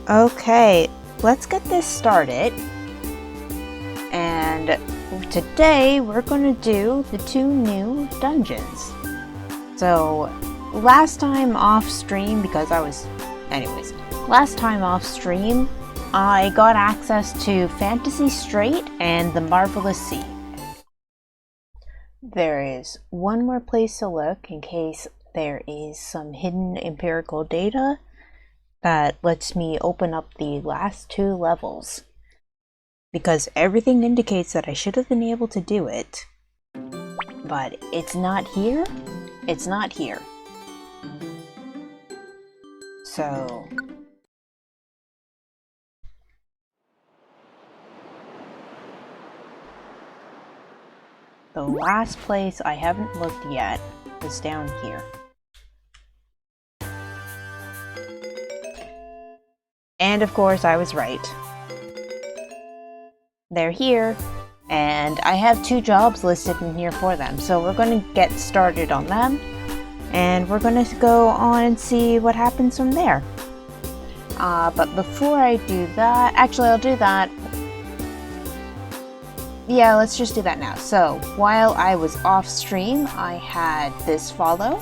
Okay, let's get this started. And today we're going to do the 2 new dungeons. So last time off stream, last time off stream, I got access to Fantasy Strait and the Marvelous Sea. There is one more place to look in case there is some hidden empirical data that lets me open up the last 2 levels. Because everything indicates that I should have been able to do it. But it's not here. It's not here. So... the last place I haven't looked yet is down here. And of course I was right. They're here, and I have 2 jobs listed in here for them, so we're going to get started on them, and we're going to go on and see what happens from there. But before I do that, actually I'll do that. Yeah, let's just do that now. So, while I was off stream, I had this follow.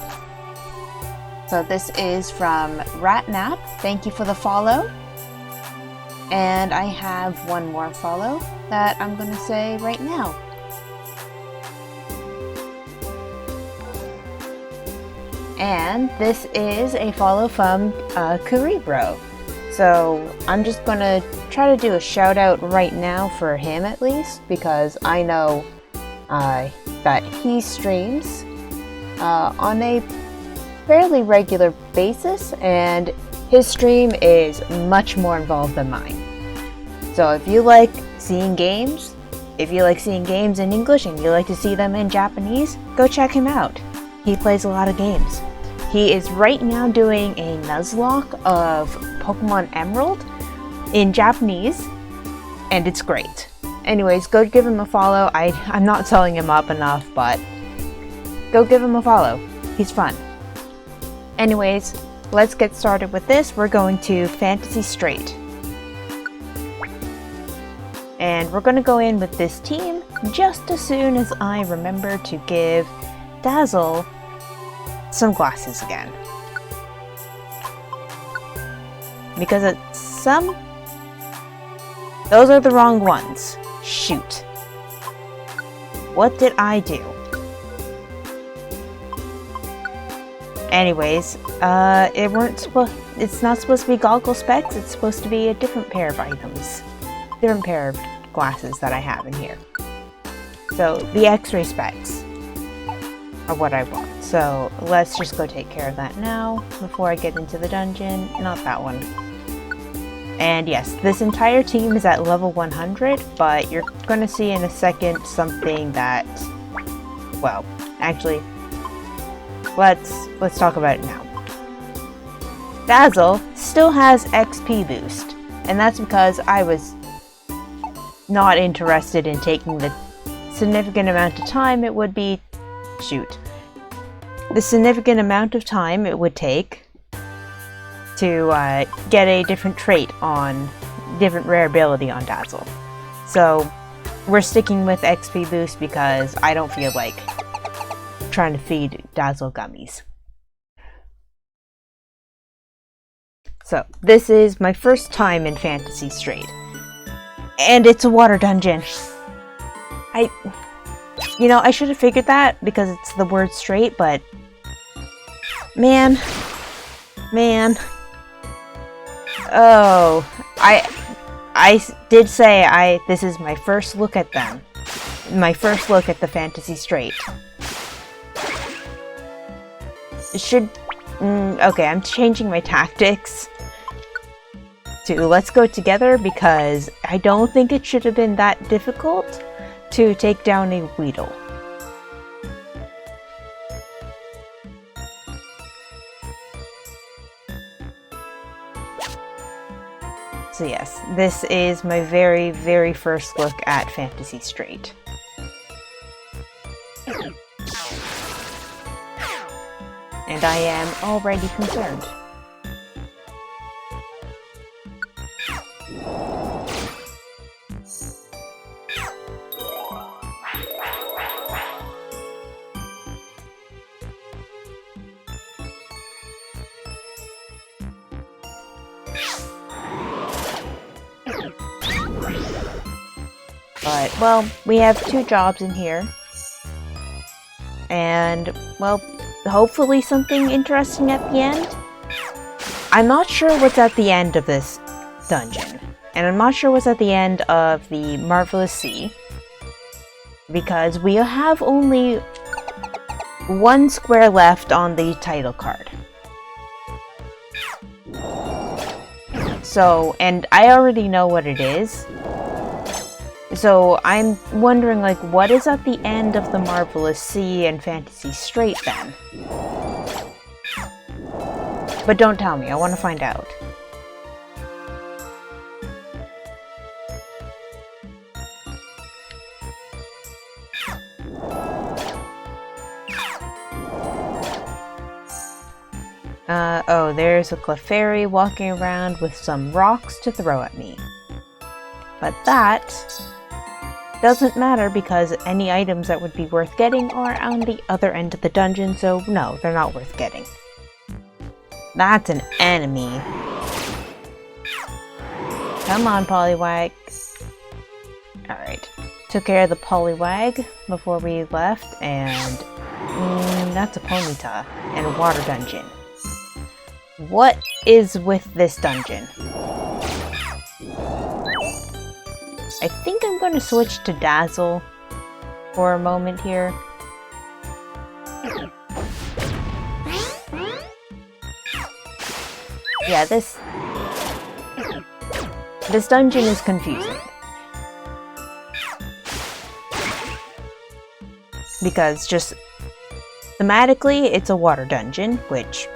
So this is from Ratnap. Thank you for the follow. And I have one more follow that I'm going to say right now. And this is a follow from Kuribro. So I'm just going to try to do a shout out right now for him at least, because I know that he streams on a fairly regular basis, and his stream is much more involved than mine. So if you like seeing games, in English and you like to see them in Japanese, go check him out. He plays a lot of games. He is right now doing a Nuzlocke of Pokemon Emerald in Japanese, and it's great. Anyways, go give him a follow. I'm not selling him up enough, but go give him a follow. He's fun. Anyways, let's get started with this. We're going to Fantasy Strait. And we're going to go in with this team just as soon as I remember to give Dazzle some glasses again. Because those are the wrong ones. Shoot. What did I do? Anyways, it's not supposed to be goggle specs, it's supposed to be a different pair of items. Different pair of glasses that I have in here. So, the X-ray specs are what I want. So, let's just go take care of that now, before I get into the dungeon. Not that one. And yes, this entire team is at level 100, but you're gonna see in a second something that... well, actually... Let's talk about it now. Dazzle still has XP boost, and that's because I was not interested in taking the significant amount of time it would be... the significant amount of time it would take to get a different trait on different rare ability on Dazzle. So we're sticking with XP boost because I don't feel like trying to feed Dazzle gummies. So this is my first time in Fantasy Strait, and it's a water dungeon. I should have figured that because it's the word straight, but man, oh, I did say this is my first look at them, my first look at the Fantasy Strait. It should... okay, I'm changing my tactics to let's go together because I don't think it should have been that difficult to take down a Weedle. So yes, this is my very, very first look at Fantasy Strait. And I am already concerned. But, well, we have 2 jobs in here. And, well, hopefully something interesting at the end. I'm not sure what's at the end of this dungeon. And I'm not sure what's at the end of the Marvelous Sea. Because we have only 1 square left on the title card. So, and I already know what it is. So I'm wondering, like, what is at the end of the Marvelous Sea and Fantasy Strait then? But don't tell me, I want to find out. Oh, there's a Clefairy walking around with some rocks to throw at me. But that doesn't matter because any items that would be worth getting are on the other end of the dungeon, so no, they're not worth getting. That's an enemy. Come on, Poliwag. Alright. Took care of the Poliwag before we left, and that's a Ponyta and a water dungeon. What is with this dungeon? I think I'm going to switch to Dazzle for a moment here. Yeah, this dungeon is confusing. Because just thematically, it's a water dungeon, which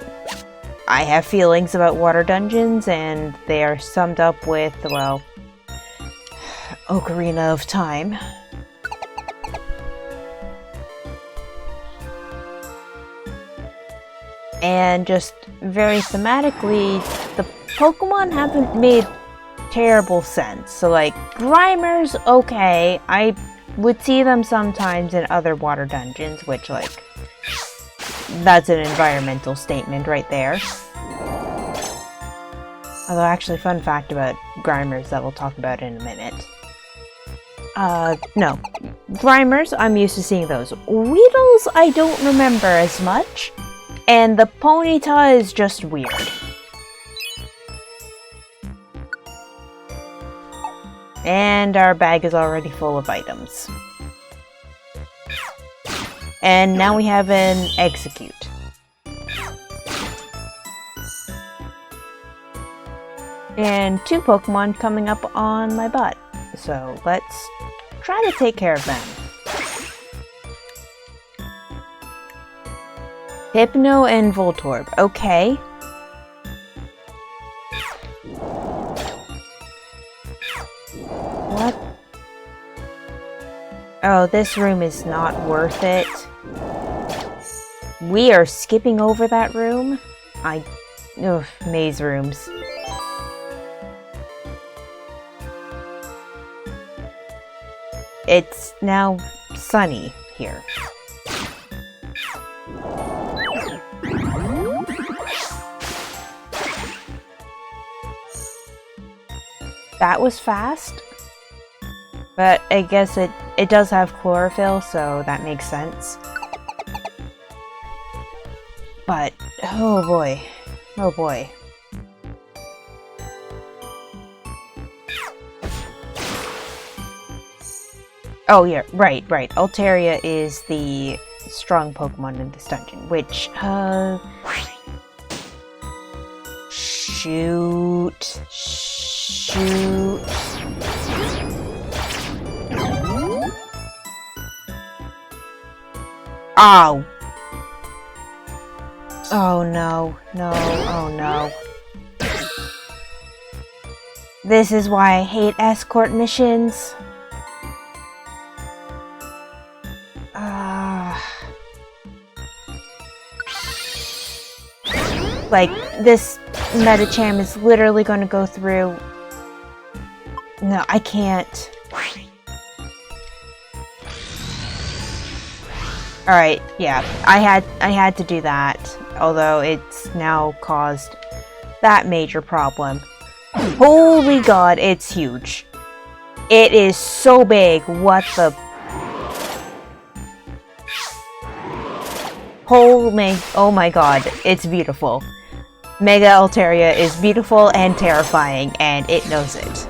I have feelings about water dungeons, and they are summed up with, well, Ocarina of Time. And just very thematically, the Pokemon haven't made terrible sense. So like, Grimer's okay. I would see them sometimes in other water dungeons, which like, that's an environmental statement right there. Although actually, fun fact about Grimers that we'll talk about in a minute. No. Grimers, I'm used to seeing those. Weedles, I don't remember as much. And the Ponyta is just weird. And our bag is already full of items. And now we have an Execute. And 2 Pokemon coming up on my butt. So let's try to take care of them. Hypno and Voltorb. Okay. What? Oh, this room is not worth it. We are skipping over that room? Ugh, maze rooms. It's now sunny here. That was fast. But I guess it does have chlorophyll, so that makes sense. But, oh boy. Oh boy. Oh yeah, right. Altaria is the strong Pokemon in this dungeon, which, shoot. Ow! Oh no, oh no. This is why I hate escort missions. Like, this Medicham is literally going to go through No, I can't. Alright, yeah, I had to do that, although it's now caused that major problem. Holy god, it's huge. It is so big, what the... Oh my god, it's beautiful. Mega Altaria is beautiful and terrifying, and it knows it.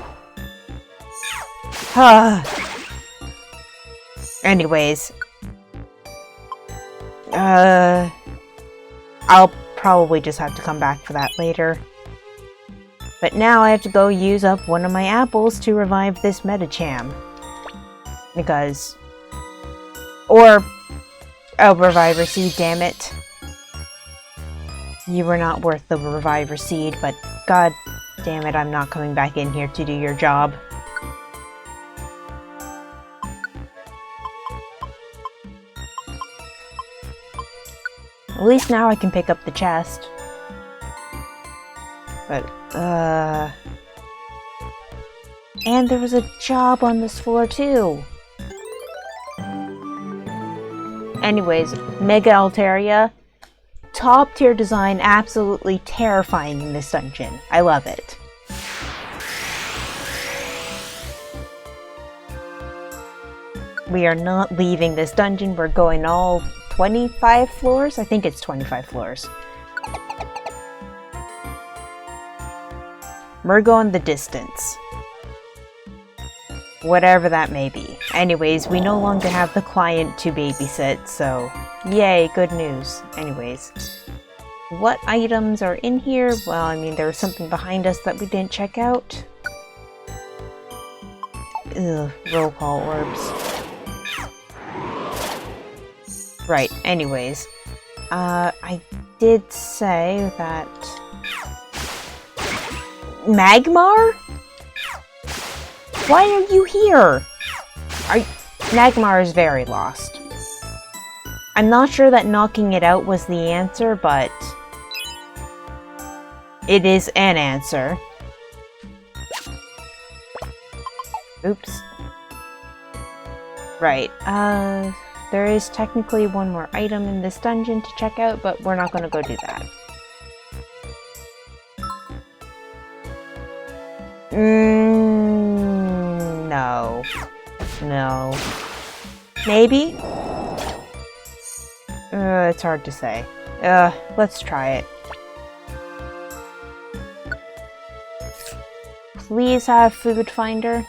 Anyways. I'll probably just have to come back for that later. But now I have to go use up one of my apples to revive this Metacham. Because... Or... Oh, Reviver Seed, damn it. You were not worth the Reviver Seed, but god damn it, I'm not coming back in here to do your job. At least now I can pick up the chest. But, and there was a job on this floor too! Anyways, Mega Altaria. Top tier design, absolutely terrifying in this dungeon. I love it. We are not leaving this dungeon, we're going all 25 floors? I think it's 25 floors. We're going the distance. Whatever that may be. Anyways, we no longer have the client to babysit, so yay, good news. Anyways, what items are in here? Well, I mean, there was something behind us that we didn't check out. Ugh, roll call orbs. Right, anyways. I did say that... Magmar? Why are you here? Magmar is very lost. I'm not sure that knocking it out was the answer, but... it is an answer. Oops. Right, there is technically one more item in this dungeon to check out, but we're not gonna go do that. No. No. Maybe? It's hard to say. Let's try it. Please have food finder.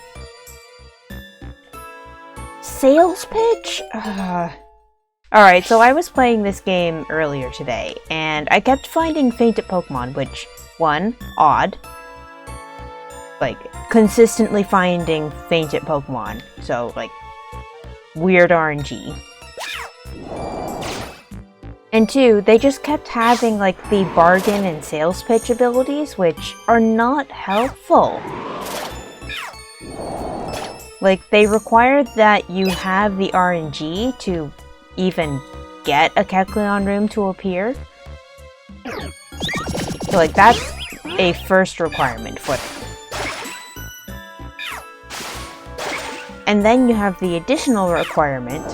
Sales pitch? Alright, so I was playing this game earlier today, and I kept finding fainted Pokemon, which, one, odd. Like, consistently finding fainted Pokemon. So, like, weird RNG. And two, they just kept having, like, the bargain and sales pitch abilities, which are not helpful. Like, they require that you have the RNG to even get a Kecleon room to appear. So, like, that's a first requirement for them. And then you have the additional requirement.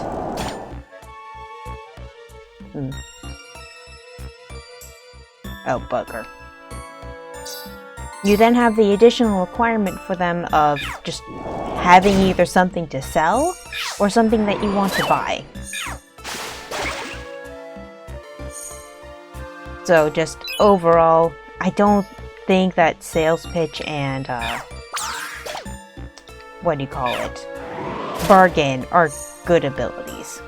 Oh, bugger. You then have the additional requirement for them of just having either something to sell or something that you want to buy. So just overall, I don't think that sales pitch and what do you call it? Bargain are good abilities.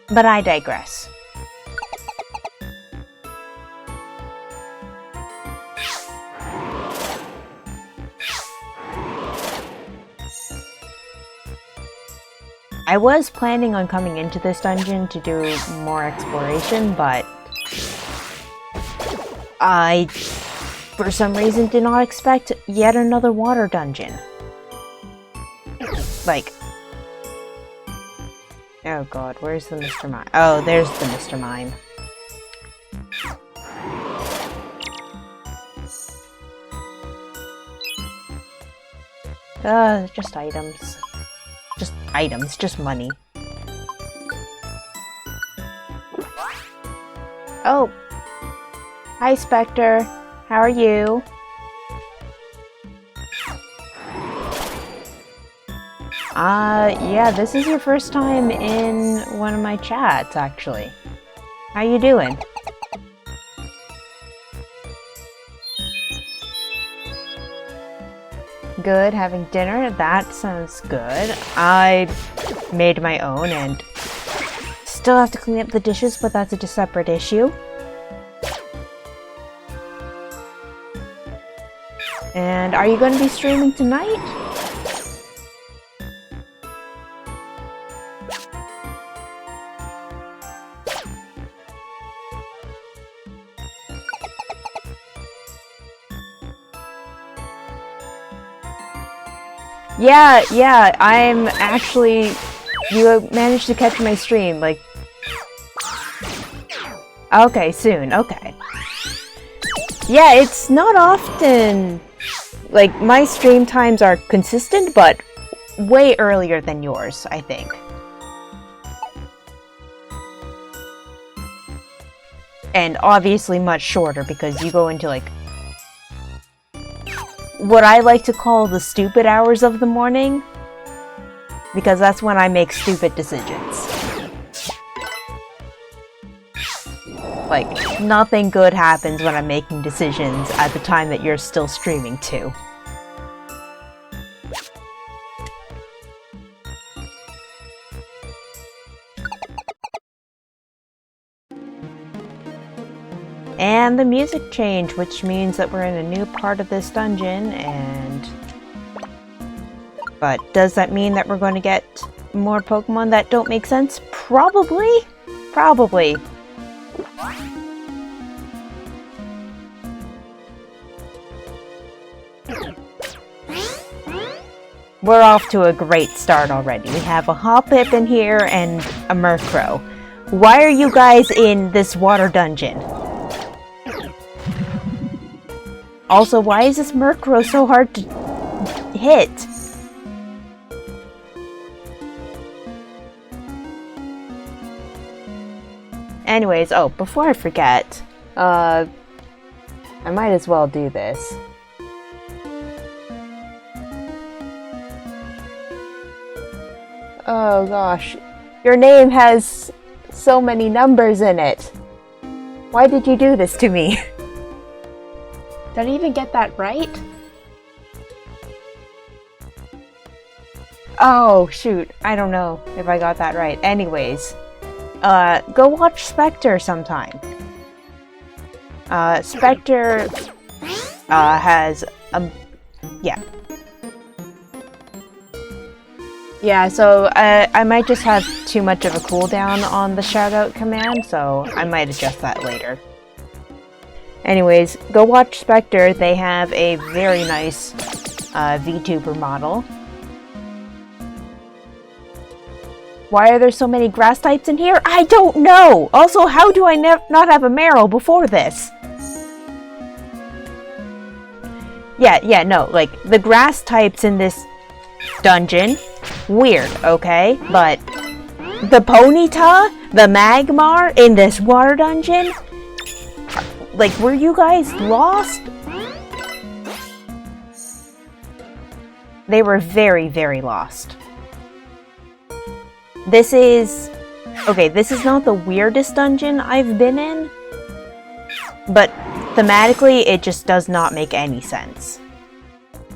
But I digress. I was planning on coming into this dungeon to do more exploration, but I, for some reason, did not expect yet another water dungeon. Like, oh god, where's the Mr. Mime? Oh, there's the Mr. Mime. Just items. Just items, just money. Oh! Hi, Spectre. How are you? Yeah, this is your first time in one of my chats, actually. How you doing? Good, having dinner? That sounds good. I made my own and still have to clean up the dishes, but that's a separate issue. And are you going to be streaming tonight? Yeah, I'm actually... You managed to catch my stream, like... Okay, soon, okay. Yeah, it's not often... Like, my stream times are consistent, but way earlier than yours, I think. And obviously much shorter, because you go into, like... what I like to call the stupid hours of the morning, because that's when I make stupid decisions. Like, nothing good happens when I'm making decisions at the time that you're still streaming too. And the music changed, which means that we're in a new part of this dungeon, and... But does that mean that we're going to get more Pokemon that don't make sense? Probably? Probably. We're off to a great start already. We have a Hoppip in here and a Murkrow. Why are you guys in this water dungeon? Also, why is this Murkrow so hard to hit? Anyways, oh, before I forget, I might as well do this. Oh gosh, your name has so many numbers in it. Why did you do this to me? Did I even get that right? Oh shoot, I don't know if I got that right. Anyways, go watch Spectre sometime. Spectre has yeah. Yeah, so I might just have too much of a cooldown on the shoutout command, so I might adjust that later. Anyways, go watch Spectre. They have a very nice VTuber model. Why are there so many grass types in here? I don't know! Also, how do I not have a Meryl before this? Yeah, no, like, the grass types in this dungeon, weird, okay? But the Ponyta, the Magmar in this water dungeon? Like, were you guys lost? They were very, very lost. This is... Okay, this is not the weirdest dungeon I've been in, but thematically, it just does not make any sense.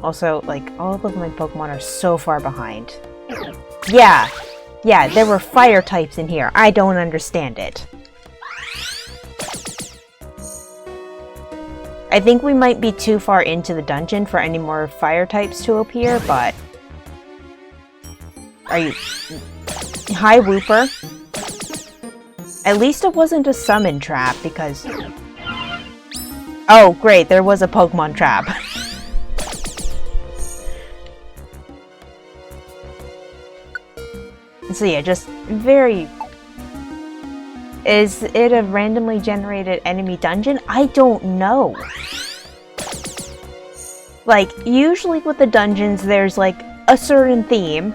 Also, like, all of my Pokemon are so far behind. Yeah, there were fire types in here. I don't understand it. I think we might be too far into the dungeon for any more fire types to appear, but... Are you... Hi, Wooper. At least it wasn't a summon trap, because... Oh, great, there was a Pokemon trap. So yeah, just very... Is it a randomly generated enemy dungeon? I don't know. Like, usually with the dungeons, there's like a certain theme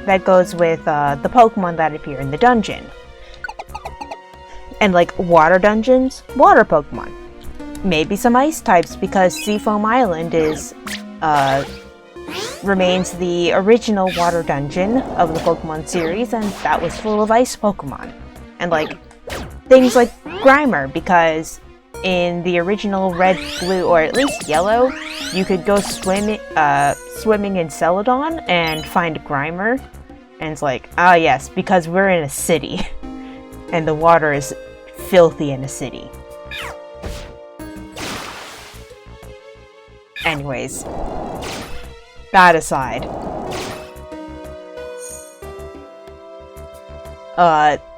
that goes with the Pokemon that appear in the dungeon. And like water dungeons, water Pokemon. Maybe some ice types because Seafoam Island remains the original water dungeon of the Pokemon series, and that was full of ice Pokemon. And like things like Grimer, because in the original red, blue, or at least yellow, you could go swimming in Celadon and find Grimer. And it's like, ah yes, because we're in a city. And the water is filthy in a city. Anyways, that aside.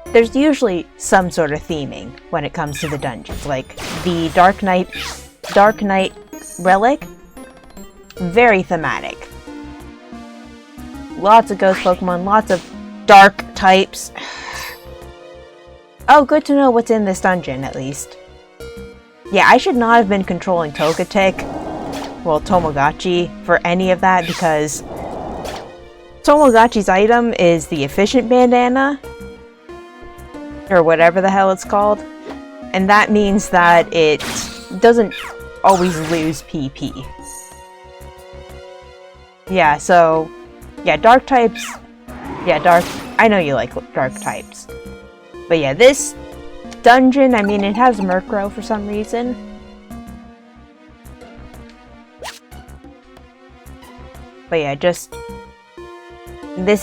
There's usually some sort of theming when it comes to the dungeons. Like, the Dark Knight Relic, very thematic. Lots of ghost Pokemon, lots of dark types. Oh, good to know what's in this dungeon, at least. Yeah, I should not have been controlling Togetic, well, Tomogachi, for any of that, because Tomogachi's item is the Efficient Bandana, or whatever the hell it's called, and that means that it doesn't always lose PP. Yeah, so, yeah, dark types, I know you like dark types. But yeah, this dungeon, I mean, it has Murkrow for some reason. But yeah, this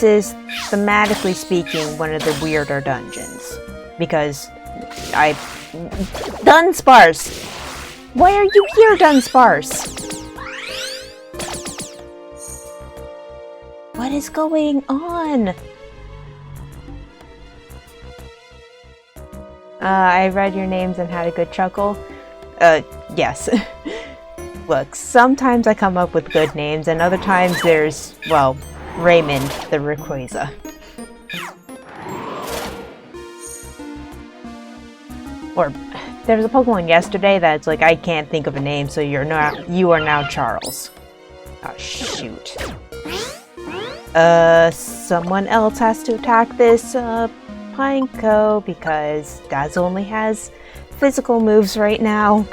is, thematically speaking, one of the weirder dungeons. Because Dunsparce! Why are you here, Dunsparce? What is going on? I read your names and had a good chuckle. Yes. Look, sometimes I come up with good names, and other times there's, well, Raymond the Rayquaza. Or, there was a Pokemon yesterday that's like, I can't think of a name, so you are now Charles. Oh, shoot. Someone else has to attack this, Pineco, because Dazzle only has physical moves right now.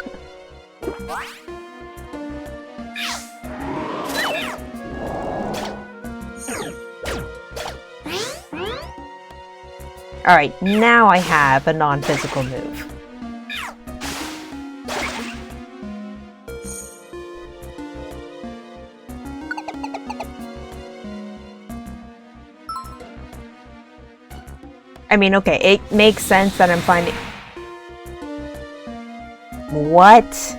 Alright, now I have a non-physical move. I mean, okay, it makes sense that I'm finding... What?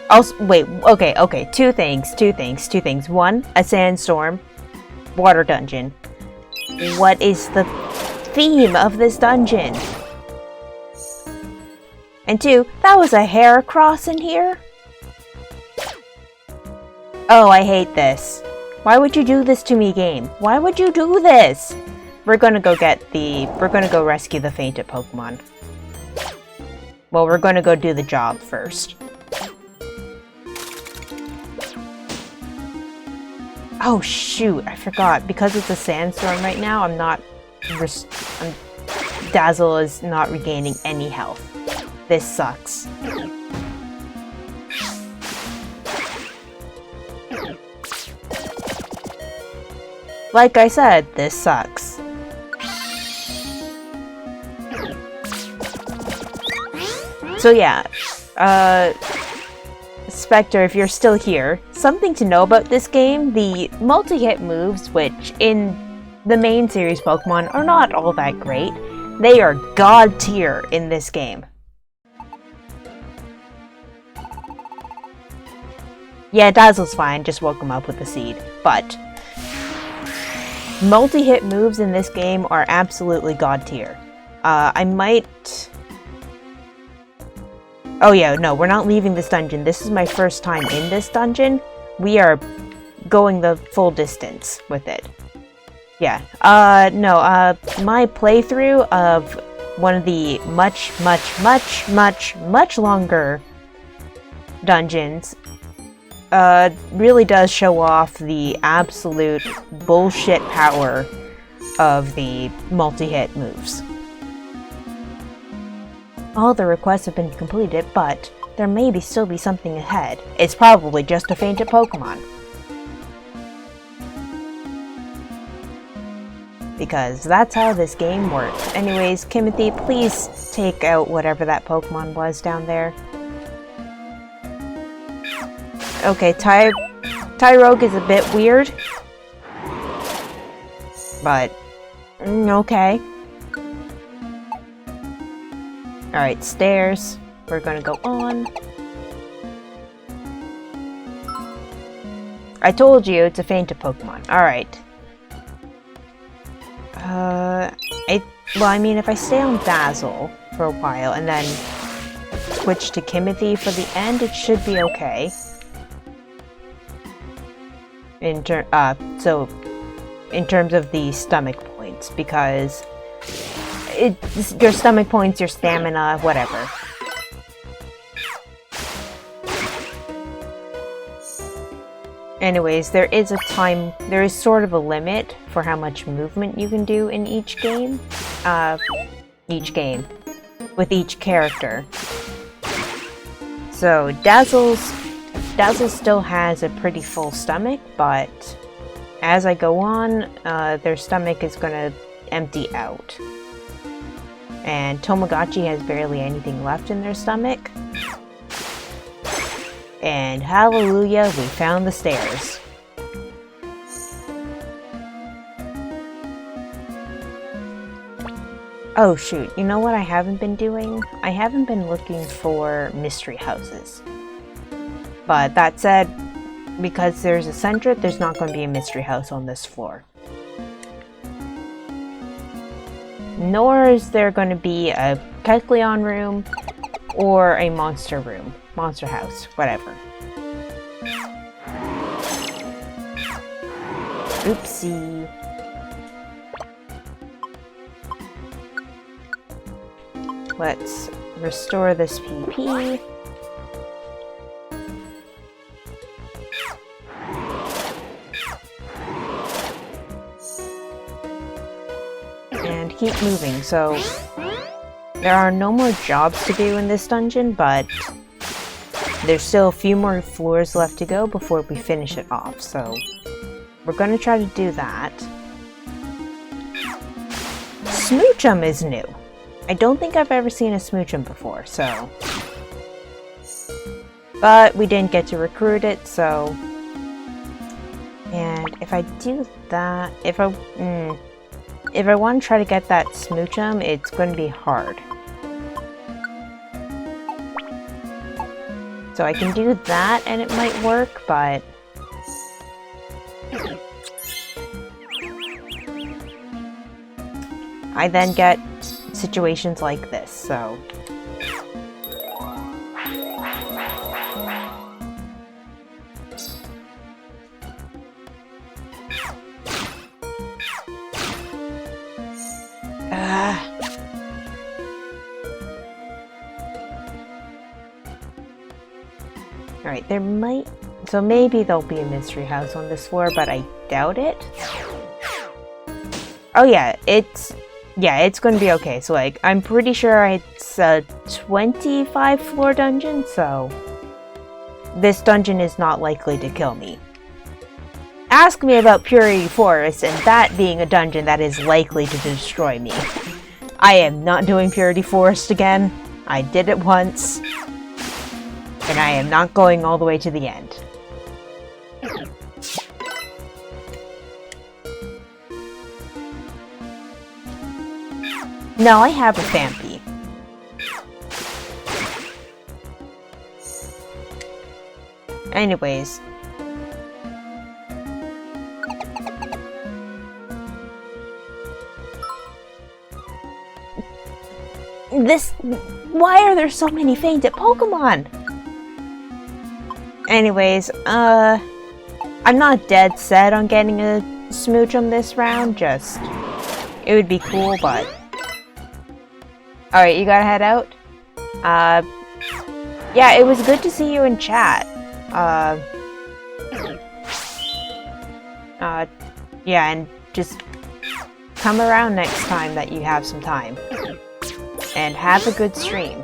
Also, wait, okay, two things. One, a sandstorm, water dungeon. What is the theme of this dungeon? And two, that was a Heracross in here? Oh, I hate this. Why would you do this to me, game? Why would you do this? We're gonna go rescue the fainted Pokemon. Well, we're gonna go do the job first. Oh shoot, I forgot. Because it's a sandstorm right now, Dazzle is not regaining any health. This sucks. Like I said, this sucks. So yeah, Spectre, if you're still here, something to know about this game, the multi-hit moves, which in the main series Pokemon are not all that great, they are god tier in this game. Yeah, Dazzle's fine, just woke him up with the seed, but multi-hit moves in this game are absolutely god tier. I might... Oh yeah, no, we're not leaving this dungeon. This is my first time in this dungeon. We are going the full distance with it. Yeah, my playthrough of one of the much longer dungeons really does show off the absolute bullshit power of the multi-hit moves. All the requests have been completed, but there may still be something ahead. It's probably just a fainted Pokemon. Because that's how this game works. Anyways, Kimothy, please take out whatever that Pokemon was down there. Okay, Tyrogue is a bit weird. But, okay. Alright, stairs. We're gonna go on. I told you it's a fainted Pokemon. Alright. I mean, if I stay on Dazzle for a while and then switch to Kimothy for the end, it should be okay. In terms of the stomach points, because your stomach points, your stamina, whatever. Anyways, there is sort of a limit for how much movement you can do in each game. With each character. So, Dazzle still has a pretty full stomach, but as I go on, their stomach is gonna empty out. And Tamagotchi has barely anything left in their stomach. And hallelujah, we found the stairs. Oh shoot, you know what I haven't been doing? I haven't been looking for mystery houses. But that said, because there's a Centret, there's not going to be a mystery house on this floor. Nor is there going to be a Kecleon room or a monster room. Monster house, whatever. Oopsie. Let's restore this PP. And keep moving. So there are no more jobs to do in this dungeon, but there's still a few more floors left to go before we finish it off, so we're gonna try to do that. Smoochum is new. I don't think I've ever seen a Smoochum before, so... But we didn't get to recruit it, so... And if I do that... If I want to try to get that Smoochum, it's going to be hard. So I can do that and it might work, but... I then get situations like this, so... Alright, there might... So maybe there'll be a mystery house on this floor, but I doubt it. Oh yeah, it's going to be okay. So like, I'm pretty sure it's a 25 floor dungeon, so... This dungeon is not likely to kill me. Ask me about Purity Forest, and that being a dungeon that is likely to destroy me. I am not doing Purity Forest again. I did it once. And I am not going all the way to the end. No, I have a Phanpy. Anyways. Why are there so many fainted Pokemon? Anyways, I'm not dead set on getting a Smoochum this round, just... It would be cool, but... Alright, you gotta head out? Yeah, it was good to see you in chat. Yeah, and just come around next time that you have some time. And have a good stream.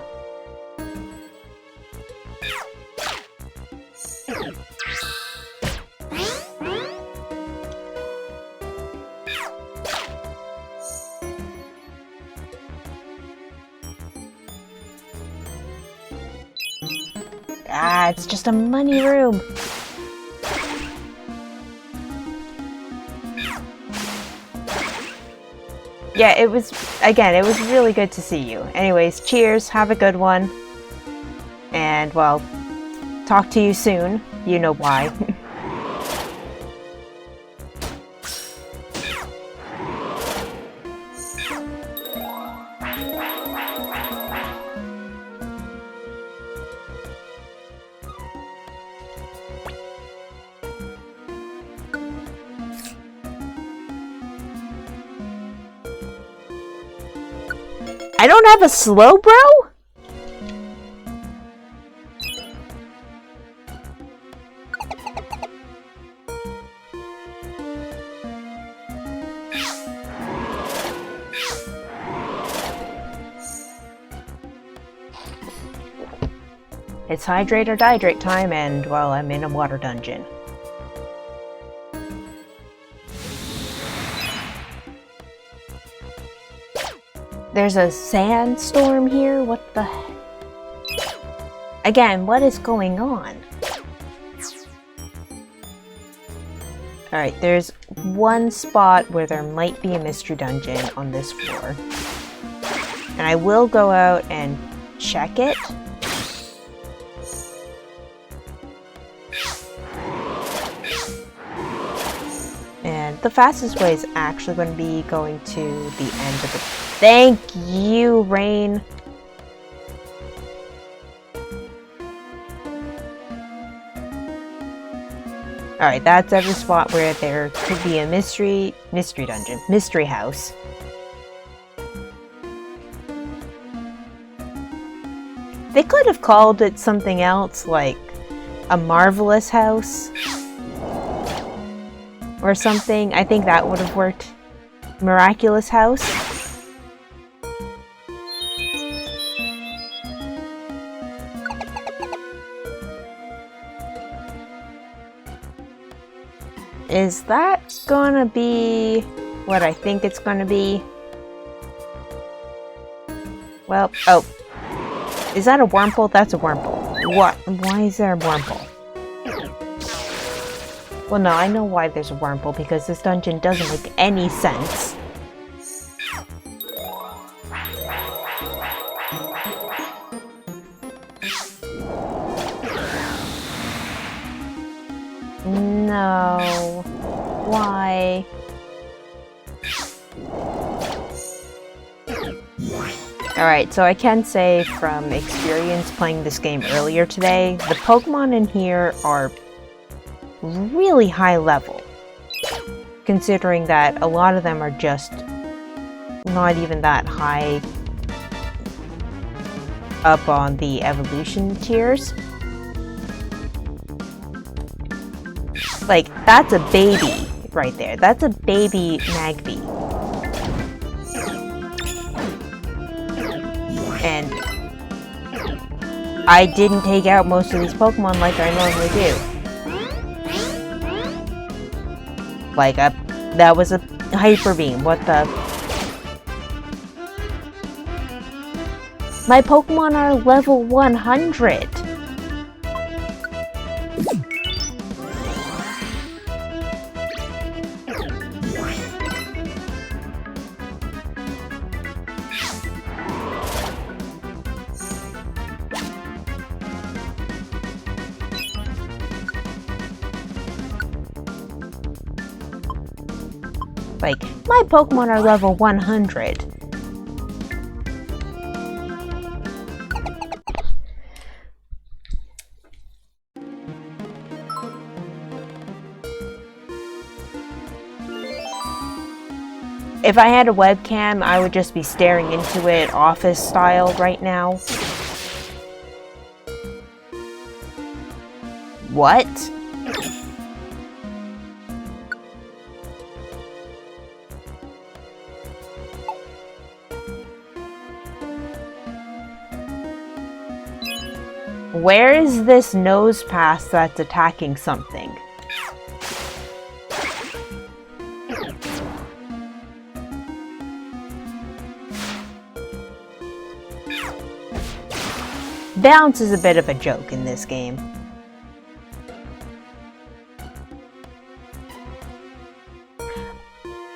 Ah, it's just a money room. Yeah, it was really good to see you. Anyways, cheers, have a good one. And, well, talk to you soon. You know why. I don't have a slow bro? It's hydrate or dihydrate time, and, well, I'm in a water dungeon. There's a sandstorm here? What the heck? Again, what is going on? Alright, there's one spot where there might be a mystery dungeon on this floor. And I will go out and check it. And the fastest way is actually going to be going to the end of the... Thank you, Rain! Alright, that's every spot where there could be a mystery dungeon, mystery house. They could have called it something else, like a marvelous house. Or something. I think that would have worked. Miraculous house. Is that gonna be what I think it's gonna be? Well, oh. Is that a wormhole? That's a wormhole. What? Why is there a wormhole? Well, no, I know why there's a wormhole, because this dungeon doesn't make any sense. No. Why? Alright, so I can say from experience playing this game earlier today, the Pokemon in here are really high level, considering that a lot of them are just not even that high up on the evolution tiers. Like, that's a baby right there. That's a baby Magby. And I didn't take out most of these Pokemon like I normally do. Like, that was a Hyper Beam. What the... My Pokemon are level 100! Like, my Pokemon are level 100. If I had a webcam, I would just be staring into it office style right now. What? Where is this nose pass that's attacking something? Balance is a bit of a joke in this game.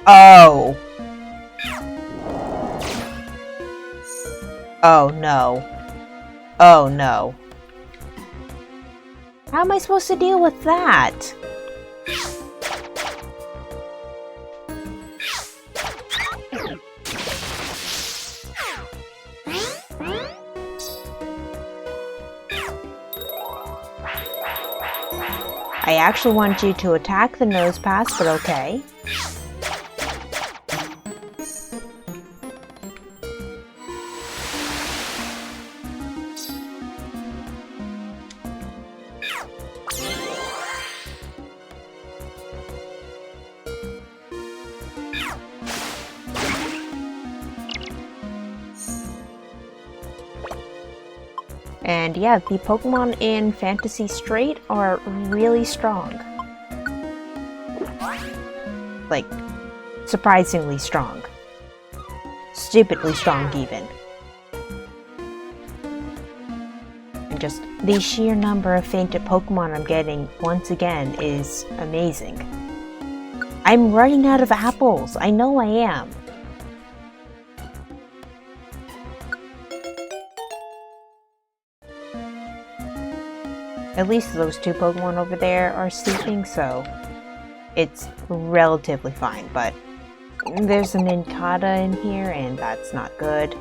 Oh. Oh no. Oh no. How am I supposed to deal with that? I actually want you to attack the nose pass, but okay. And yeah, the Pokemon in Fantasy Strait are really strong. Like, surprisingly strong. Stupidly strong, even. And just the sheer number of fainted Pokemon I'm getting, once again, is amazing. I'm running out of apples! I know I am! At least those two Pokemon over there are sleeping, so it's relatively fine, but there's a Minkata in here, and that's not good.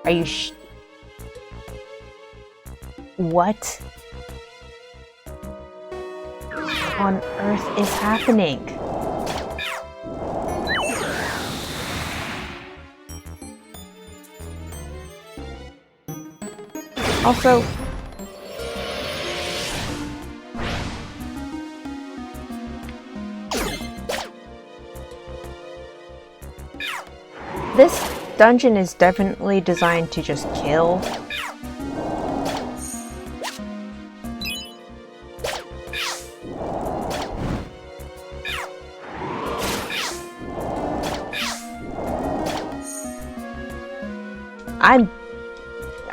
Are you What on earth is happening? Also, this dungeon is definitely designed to just kill.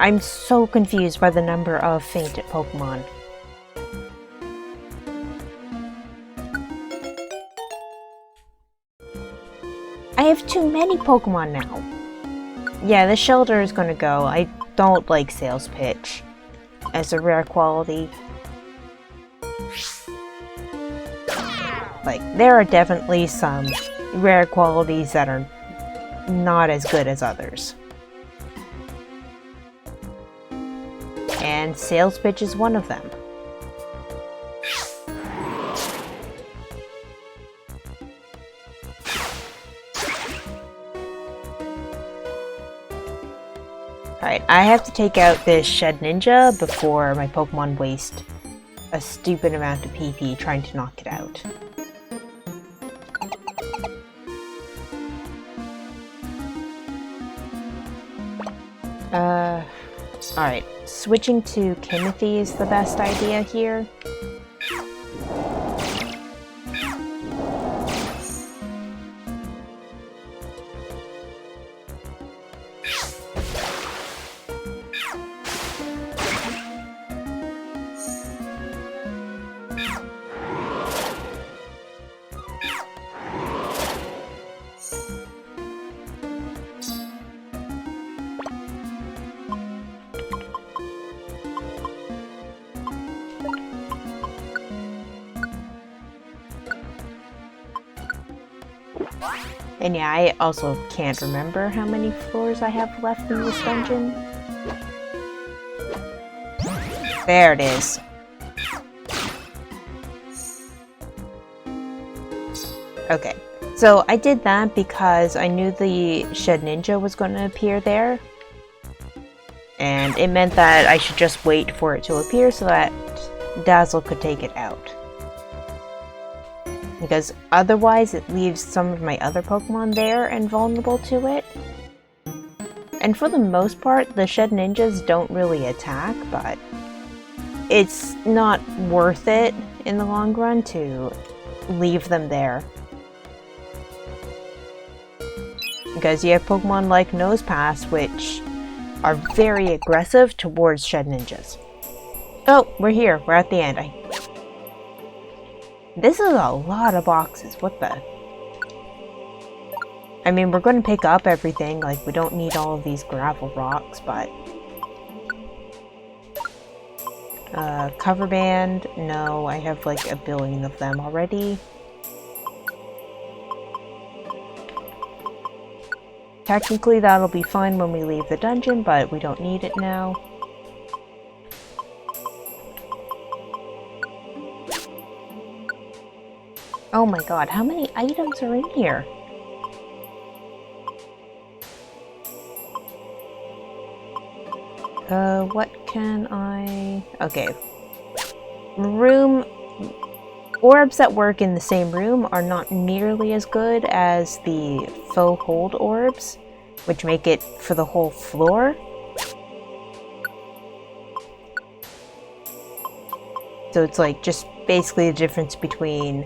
I'm so confused by the number of fainted Pokemon. I have too many Pokemon now. Yeah, the shelter is gonna go. I don't like Sales Pitch as a rare quality. Like, there are definitely some rare qualities that are not as good as others. And Sales Pitch is one of them. Alright, I have to take out this Shed Ninja before my Pokemon waste a stupid amount of PP trying to knock it out. Alright, switching to Timothy is the best idea here. And yeah, I also can't remember how many floors I have left in this dungeon. There it is. Okay, so I did that because I knew the Shed Ninja was going to appear there. And it meant that I should just wait for it to appear so that Dazzle could take it out. Because otherwise it leaves some of my other Pokemon there and vulnerable to it. And for the most part, the shed ninjas don't really attack, but it's not worth it in the long run to leave them there. Because you have Pokemon like Nosepass, which are very aggressive towards shed ninjas. Oh, we're here. We're at the end. This is a lot of boxes. What the? I mean, we're going to pick up everything. Like, we don't need all of these gravel rocks, but... cover band? No, I have like a billion of them already. Technically, that'll be fine when we leave the dungeon, but we don't need it now. Oh my god, how many items are in here? What can I... Okay. Orbs that work in the same room are not nearly as good as the faux hold orbs, which make it for the whole floor. So it's like just basically the difference between,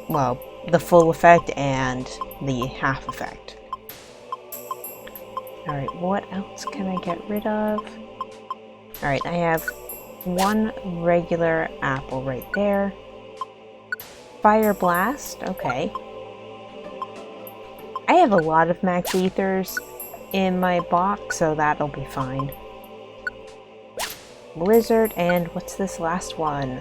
well, the full effect and the half effect. Alright, what else can I get rid of? Alright, I have one regular apple right there. Fire Blast, okay. I have a lot of max ethers in my box, so that'll be fine. Blizzard, and what's this last one?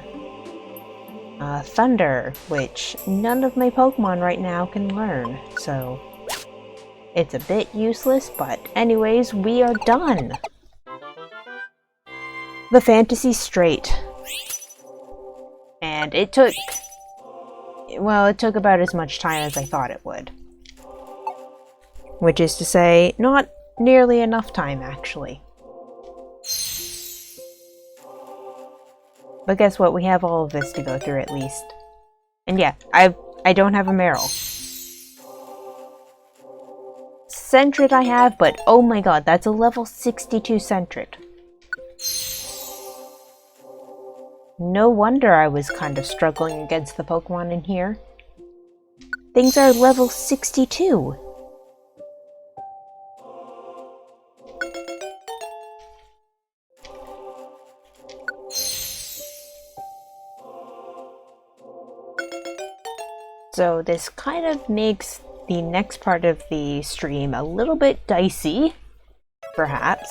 Thunder, which none of my Pokemon right now can learn, so it's a bit useless, but anyways, we are done! The Fantasy Strait. And it took... well, it took about as much time as I thought it would. Which is to say, not nearly enough time, actually. But guess what? We have all of this to go through at least. And yeah, I don't have a Meryl. Sentret I have, but oh my god, that's a level 62 Sentret. No wonder I was kind of struggling against the Pokemon in here. Things are level 62. So this kind of makes the next part of the stream a little bit dicey, perhaps.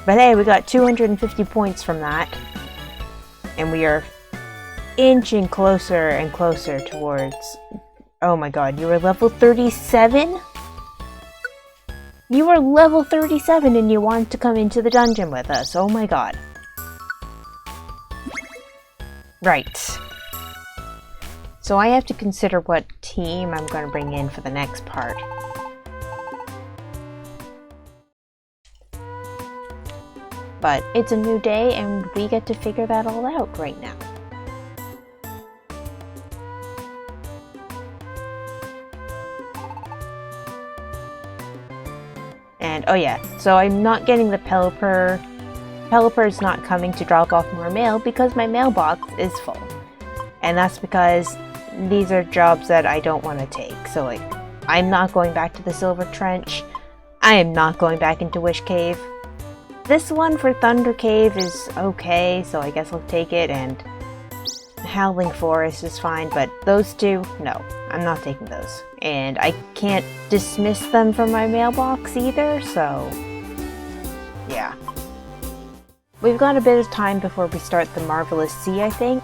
But hey, we got 250 points from that. And we are inching closer and closer towards... Oh my god, you were level 37? You were level 37 and you wanted to come into the dungeon with us. Oh my god. Right. So I have to consider what team I'm going to bring in for the next part. But it's a new day and we get to figure that all out right now. And oh yeah, so I'm not getting the Pelipper. Pelipper's not coming to drop off more mail because my mailbox is full. And that's because these are jobs that I don't want to take. So like, I'm not going back to the Silver Trench. I am not going back into Wish Cave. This one for Thunder Cave is okay, so I guess I'll take it, and Howling Forest is fine, but those two, no, I'm not taking those. And I can't dismiss them from my mailbox either, so yeah. We've got a bit of time before we start the Marvelous Sea, I think.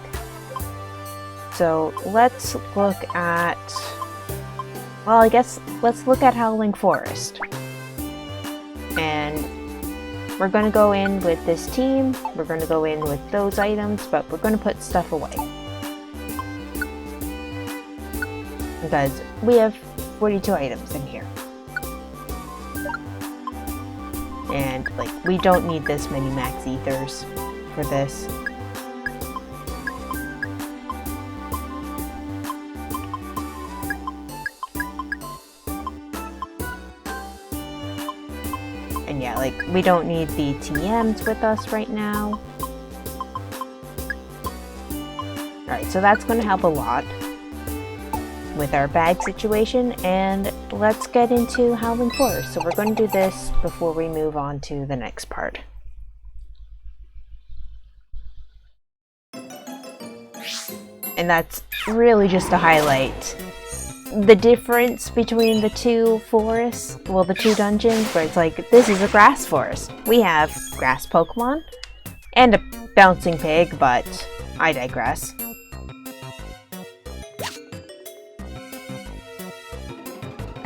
So let's look at... well, I guess let's look at Howling Forest. And we're going to go in with this team, we're going to go in with those items, but we're going to put stuff away. Because we have 42 items in here. And, like, we don't need this many max ethers for this. And yeah, like, we don't need the TMs with us right now. Alright, so that's going to help a lot with our bag situation, and let's get into Howling Forest. So we're going to do this before we move on to the next part. And that's really just to highlight the difference between the two forests, well, the two dungeons, where it's like, this is a grass forest. We have grass Pokemon and a bouncing pig, but I digress.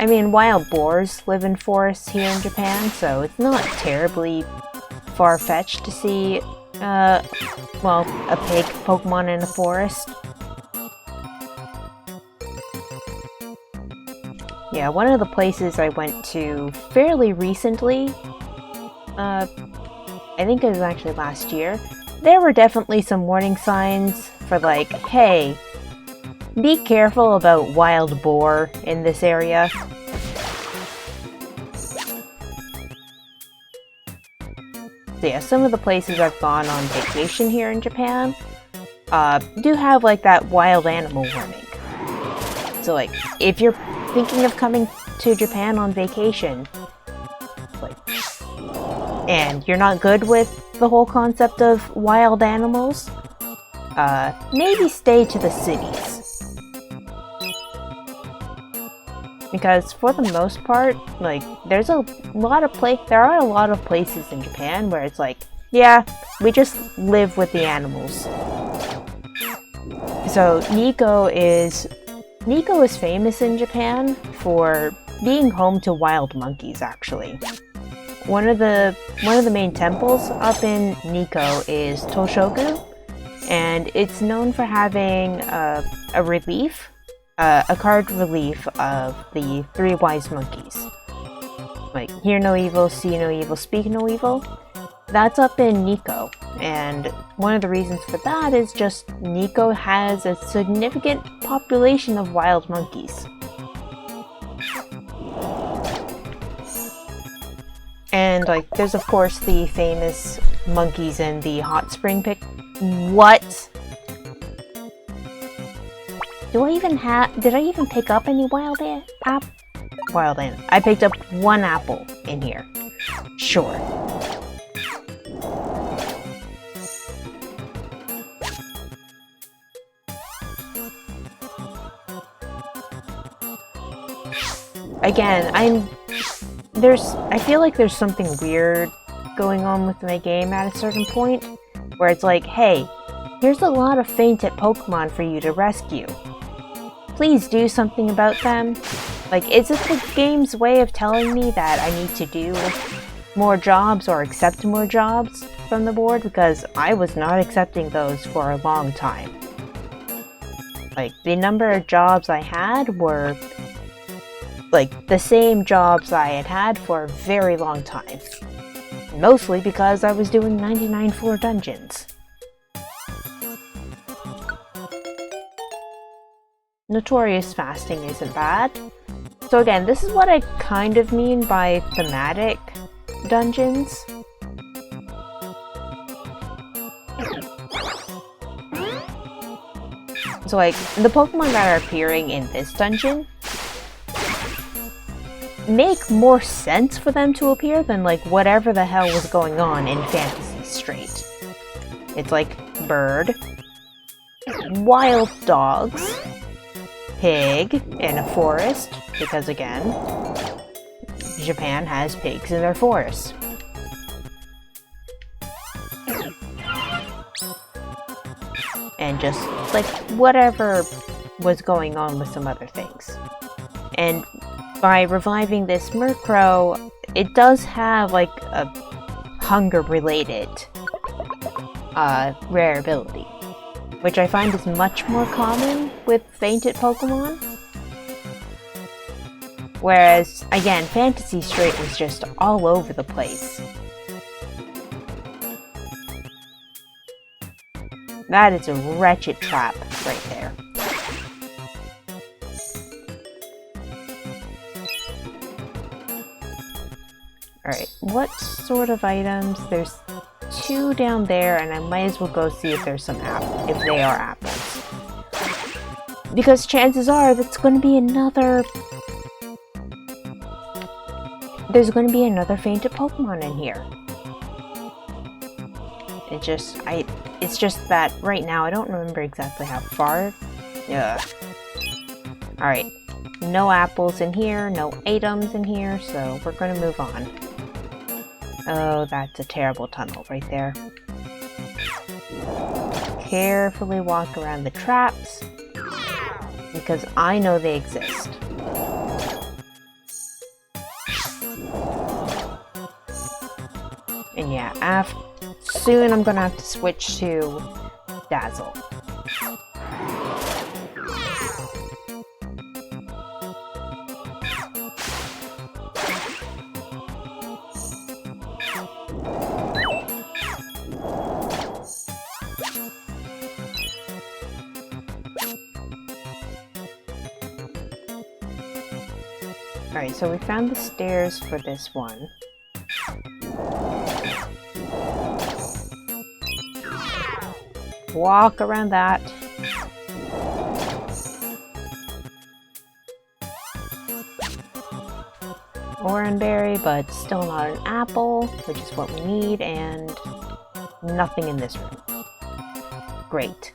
I mean, wild boars live in forests here in Japan, so it's not terribly far-fetched to see, well, a pig Pokemon in a forest. Yeah, one of the places I went to fairly recently, I think it was actually last year, there were definitely some warning signs for like, hey, be careful about wild boar in this area. So yeah, some of the places I've gone on vacation here in Japan do have like that wild animal warning. So like, if you're thinking of coming to Japan on vacation, like, and you're not good with the whole concept of wild animals, maybe stay to the cities. Because for the most part, like, there are a lot of places in Japan where it's like, yeah, we just live with the animals. So Nikko is famous in Japan for being home to wild monkeys, actually. One of the main temples up in Nikko is Toshogu, and it's known for having a card relief of the three wise monkeys. Like, hear no evil, see no evil, speak no evil. That's up in Nikko, and one of the reasons for that is just Nikko has a significant population of wild monkeys. And, like, there's of course the famous monkeys in the hot spring pick. What? Did I even pick up any wild apple? I picked up one apple in here. Sure. Again, I feel like there's something weird going on with my game at a certain point, where it's like, hey, here's a lot of fainted Pokemon for you to rescue. Please do something about them. Like, is it the game's way of telling me that I need to do more jobs or accept more jobs from the board? Because I was not accepting those for a long time. Like, the number of jobs I had were like the same jobs I had had for a very long time. Mostly because I was doing 99 floor dungeons. Notorious fasting isn't bad. So again, this is what I kind of mean by thematic dungeons. So like, the Pokemon that are appearing in this dungeon make more sense for them to appear than like whatever the hell was going on in Fantasy Strait. It's like bird, wild dogs, pig in a forest, because again, Japan has pigs in their forests. And just like whatever was going on with some other things. And by reviving this Murkrow, it does have like a hunger related rare ability, which I find is much more common with fainted Pokemon. Whereas, again, Fantasy Strait was just all over the place. That is a wretched trap right there. Alright, what sort of items? There's 2 down there, and I might as well go see if there's some apples, if they are apples. Because chances are that's going to be another... There's going to be another fainted Pokemon in here. It's just that right now I don't remember exactly how far. Yeah. Alright. No apples in here, no items in here, so we're going to move on. Oh, that's a terrible tunnel right there. Carefully walk around the traps, because I know they exist. And yeah, soon I'm gonna have to switch to Dazzle. Alright, so we found the stairs for this one. Walk around that. Oranberry, but still not an apple, which is what we need, and nothing in this room. Great.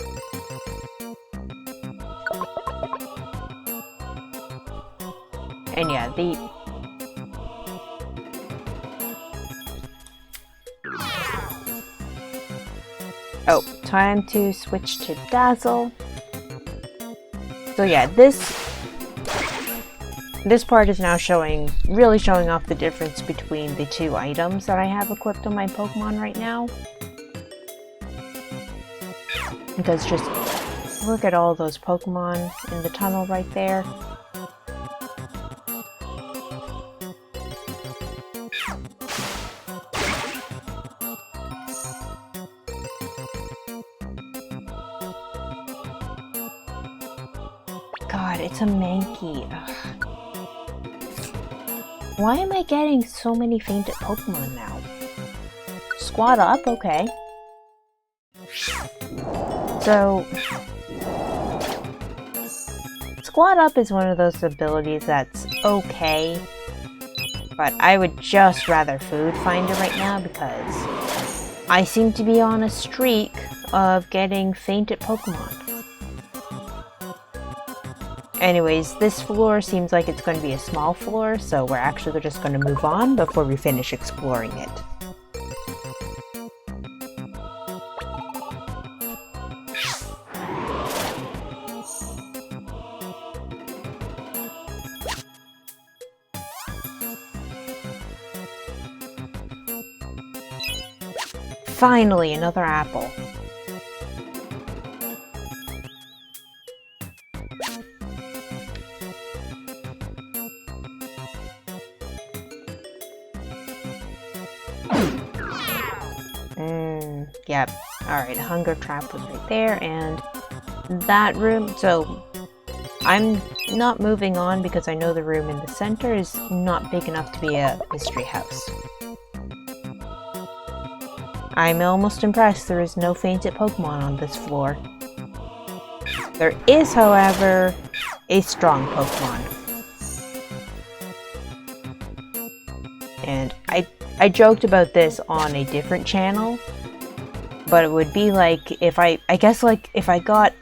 And yeah, Oh, time to switch to Dazzle. So yeah, this part is now really showing off the difference between the 2 items that I have equipped on my Pokemon right now. Because just look at all those Pokemon in the tunnel right there. God, it's a Mankey. Ugh. Why am I getting so many fainted Pokemon now? Squat up, okay. So, Squat up is one of those abilities that's okay, but I would just rather Food Finder right now because I seem to be on a streak of getting fainted Pokemon. Anyways, this floor seems like it's going to be a small floor, so we're actually just going to move on before we finish exploring it. Finally, another apple. Yep. Alright, Hunger Trap was right there, and that room, so I'm not moving on because I know the room in the center is not big enough to be a mystery house. I'm almost impressed there is no fainted Pokemon on this floor. There is, however, a strong Pokemon. And I joked about this on a different channel, but it would be like if I guess like if I got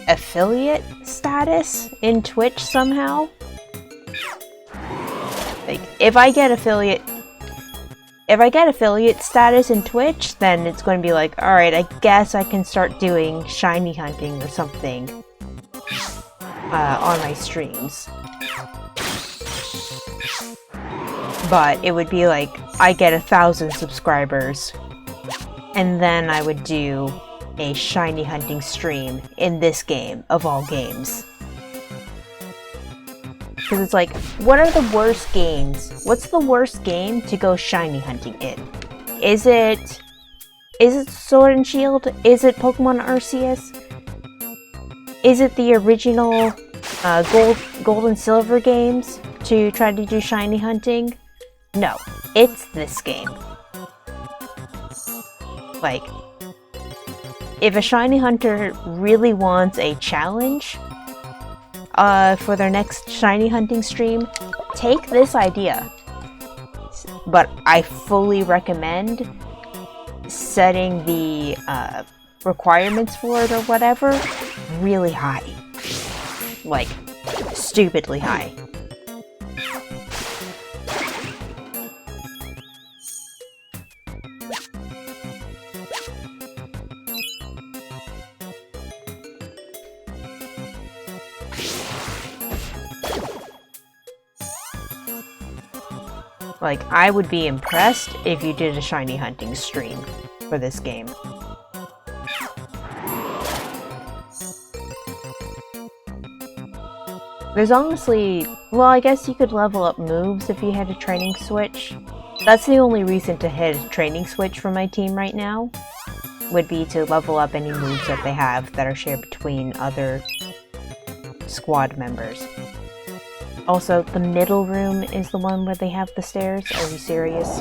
affiliate status in Twitch somehow. Like if I get affiliate status in Twitch, then it's going to be like, alright, I guess I can start doing shiny hunting or something on my streams. But it would be like, I get 1,000 subscribers, and then I would do a shiny hunting stream in this game, of all games. Because it's like, what are the worst games? What's the worst game to go shiny hunting in? Is it Sword and Shield? Is it Pokemon Arceus? Is it the original Gold and Silver games to try to do shiny hunting? No, it's this game. Like, if a shiny hunter really wants a challenge for their next shiny hunting stream, take this idea. But I fully recommend setting the requirements for it or whatever really high. Like, stupidly high. Like, I would be impressed if you did a shiny hunting stream for this game. There's honestly, well, I guess you could level up moves if you had a training switch. That's the only reason to hit a training switch for my team right now, would be to level up any moves that they have that are shared between other squad members. Also, the middle room is the one where they have the stairs. Are you serious?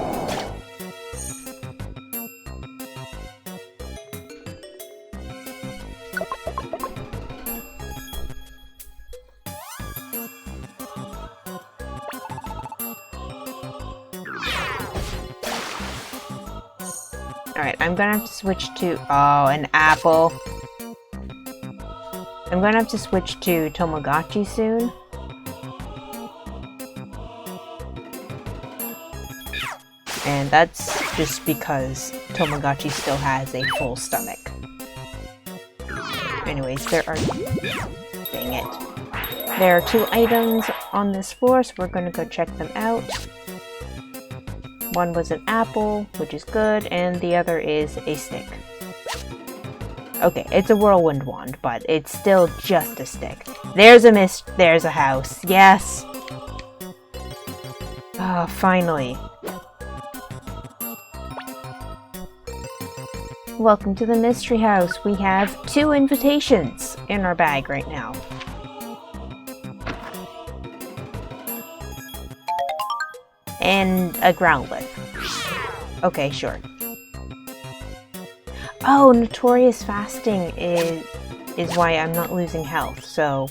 Alright, I'm gonna have to switch to... Oh, an apple. I'm gonna have to switch to Tamagotchi soon. And that's just because Tamagotchi still has a full stomach. Anyways, there are... Dang it. There are 2 items on this floor, so we're gonna go check them out. One was an apple, which is good, and the other is a stick. Okay, it's a whirlwind wand, but it's still just a stick. There's a there's a house. Yes! Ah, finally. Welcome to the mystery house. We have 2 invitations in our bag right now. And a Growlithe. Okay, sure. Oh, Notorious Fasting is why I'm not losing health, so...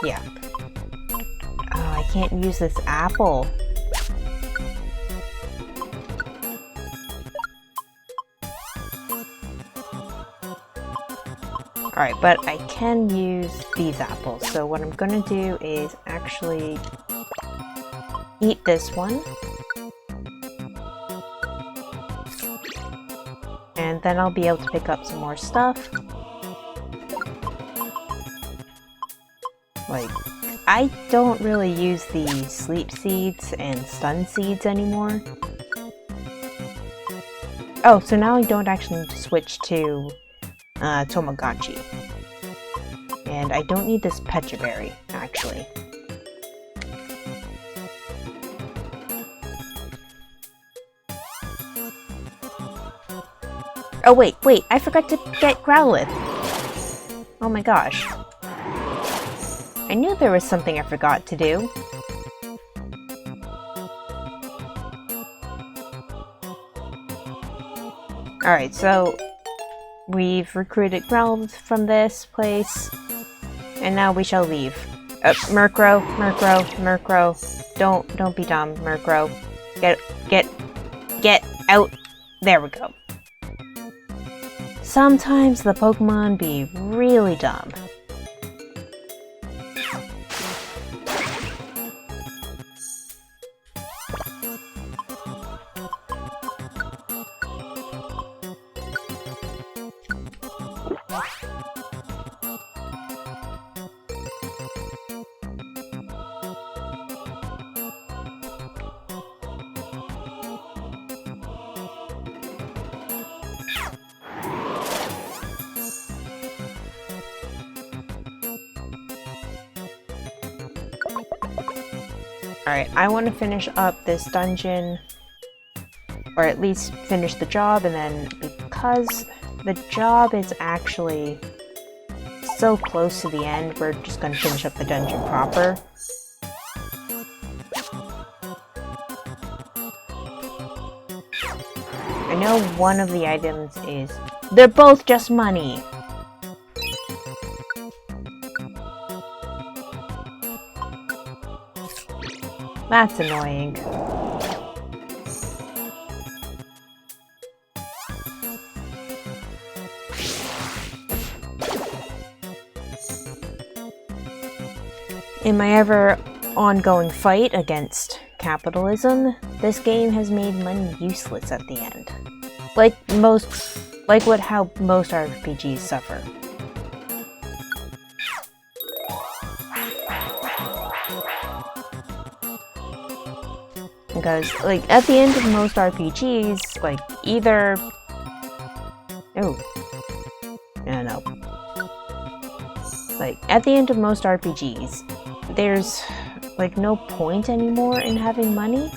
Yeah. Oh, I can't use this apple. Alright, but I can use these apples, so what I'm gonna do is actually eat this one. And then I'll be able to pick up some more stuff. Like, I don't really use the sleep seeds and stun seeds anymore. Oh, so now I don't actually need to switch to Tamagotchi. And I don't need this Pecha Berry, actually. Oh wait, I forgot to get Growlithe! Oh my gosh. I knew there was something I forgot to do. Alright, so we've recruited Growlithe from this place, and now we shall leave. Murkrow. Don't be dumb, Murkrow. Get out. There we go. Sometimes the Pokemon be really dumb. Alright, I want to finish up this dungeon, or at least finish the job, and then because the job is actually so close to the end, we're just going to finish up the dungeon proper. I know one of the items is... They're both just money! That's annoying. In my ever ongoing fight against capitalism, this game has made money useless at the end. How most RPGs suffer. Because, like, at the end of most RPGs, like, either... Oh. No. Like, at the end of most RPGs, there's, like, no point anymore in having money.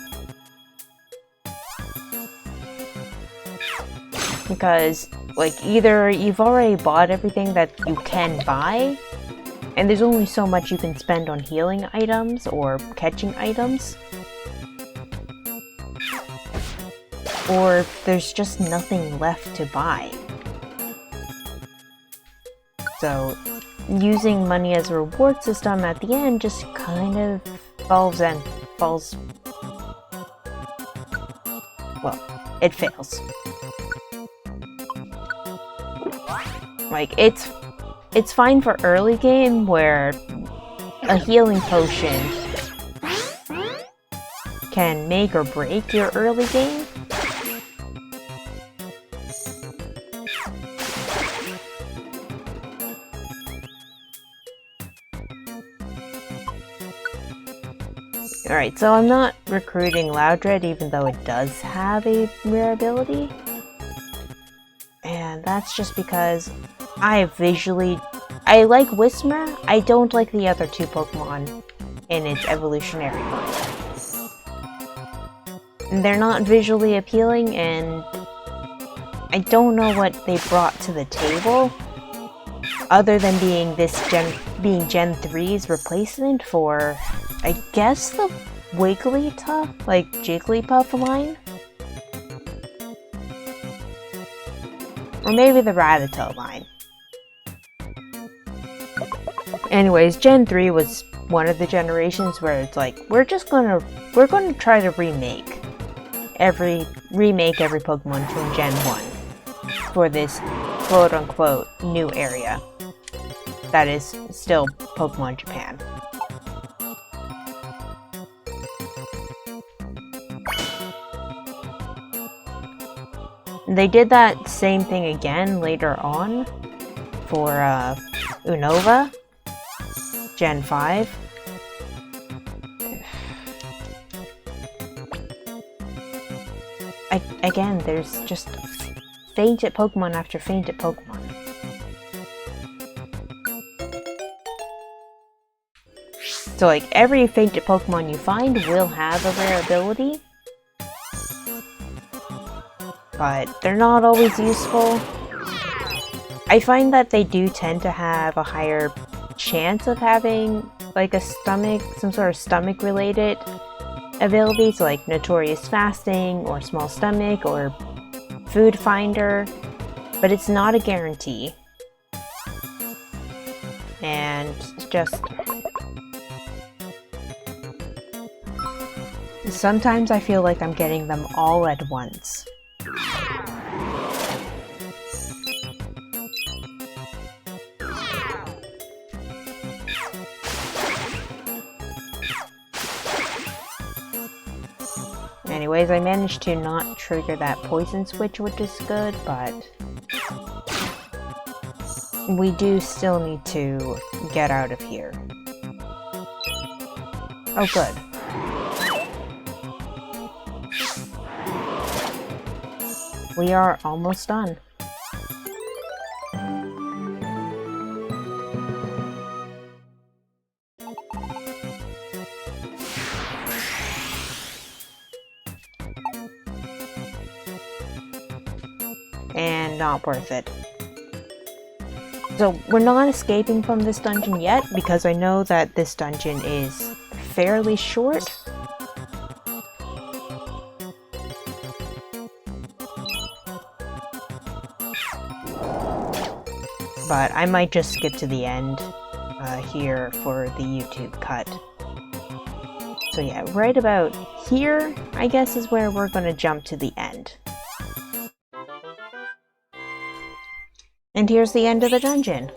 Because, like, either you've already bought everything that you can buy, and there's only so much you can spend on healing items or catching items, or there's just nothing left to buy. So, using money as a reward system at the end just kind of falls. Well, it fails. Like, it's fine for early game where a healing potion can make or break your early game. Alright, so I'm not recruiting Loudred even though it does have a rare ability. And that's just because I like Whismur, I don't like the other two Pokemon in its evolutionary form. They're not visually appealing, and I don't know what they brought to the table, other than being Gen 3's replacement for, I guess, the Wigglytuff, like Jigglypuff line? Or maybe the Rattata line. Anyways, Gen 3 was one of the generations where it's like, we're gonna try to remake every Pokemon from Gen 1 for this quote-unquote new area that is still Pokemon Japan. They did that same thing again later on for Unova, Gen 5. Again, there's just fainted Pokemon after fainted Pokemon. So, like, every fainted Pokemon you find will have a rare ability, but they're not always useful. I find that they do tend to have a higher chance of having, like, some sort of stomach-related ability, so like Notorious Fasting, or Small Stomach, or Food Finder, but it's not a guarantee. And just... sometimes I feel like I'm getting them all at once. Anyways, I managed to not trigger that poison switch, which is good, but we do still need to get out of here. Oh, good. We are almost done. And not worth it. So we're not escaping from this dungeon yet, because I know that this dungeon is fairly short. but I might just skip to the end here for the YouTube cut. So yeah, right about here, I guess, is where we're going to jump to the end. And here's the end of the dungeon.